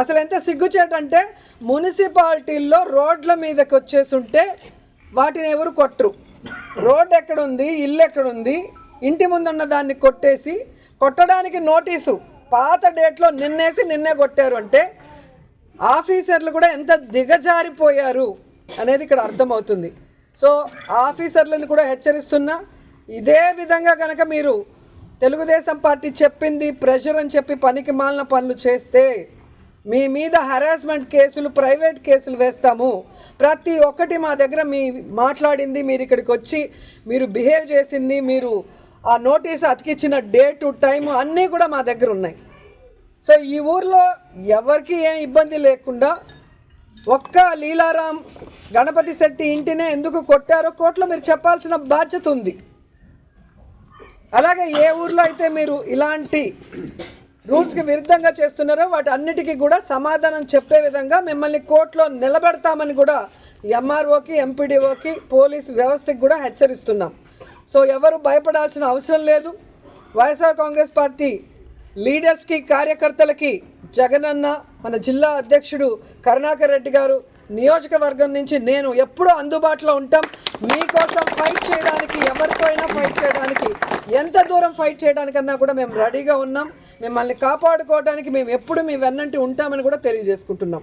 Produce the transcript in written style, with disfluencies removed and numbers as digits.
అసలు ఎంత సిగ్గుచేటంటే మున్సిపాలిటీల్లో రోడ్ల మీదకి వచ్చేస్తుంటే వాటిని ఎవరు కొట్టరు. రోడ్ ఎక్కడుంది, ఇల్లు ఎక్కడుంది, ఇంటి ముందున్న దాన్ని కొట్టేసి కొట్టడానికి నోటీసు పాత డేట్లో నిన్నే కొట్టారు అంటే ఆఫీసర్లు కూడా ఎంత దిగజారిపోయారు అనేది ఇక్కడ అర్థమవుతుంది. సో ఆఫీసర్లను కూడా హెచ్చరిస్తున్నా, ఇదే విధంగా కనుక మీరు తెలుగుదేశం పార్టీ చెప్పింది ప్రెషర్ అని చెప్పి పనికి మాలిన పనులు చేస్తే మీ మీద హరాస్మెంట్ కేసులు, ప్రైవేట్ కేసులు వేస్తాము. ప్రతి ఒక్కటి మా దగ్గర మీ మాట్లాడింది, మీరు ఇక్కడికి వచ్చి మీరు బిహేవ్ చేసింది, మీరు ఆ నోటీస్ అతికిచ్చిన డేటు టైము అన్నీ కూడా మా దగ్గర ఉన్నాయి. సో ఈ ఊర్లో ఎవరికి ఏం ఇబ్బంది లేకుండా ఒక్క లీలారాం గణపతి శెట్టి ఇంటినే ఎందుకు కొట్టారో కోర్టులో మీరు చెప్పాల్సిన బాధ్యత ఉంది. అలాగే ఏ ఊర్లో అయితే మీరు ఇలాంటి రూల్స్కి విరుద్ధంగా చేస్తున్నారో వాటి అన్నిటికీ కూడా సమాధానం చెప్పే విధంగా మిమ్మల్ని కోర్టులో నిలబెడతామని కూడా ఎంఆర్ఓకి, ఎంపీడీఓకి, పోలీసు వ్యవస్థకి కూడా హెచ్చరిస్తున్నాం. సో ఎవరు భయపడాల్సిన అవసరం లేదు. వైఎస్ఆర్ కాంగ్రెస్ పార్టీ లీడర్స్కి, కార్యకర్తలకి జగనన్న, మన జిల్లా అధ్యక్షుడు కరుణాకర్ రెడ్డి గారు, నియోజకవర్గం నుంచి నేను ఎప్పుడూ అందుబాటులో ఉంటాం. మీకోసం ఫైట్ చేయడానికి, ఎవరితో అయినా ఫైట్ చేయడానికి, ఎంత దూరం ఫైట్ చేయడానికన్నా కూడా మేము రెడీగా ఉన్నాం. మిమ్మల్ని కాపాడుకోవడానికి మేము ఎప్పుడు మీ వెన్నంటి ఉంటామని కూడా తెలియజేసుకుంటున్నాం.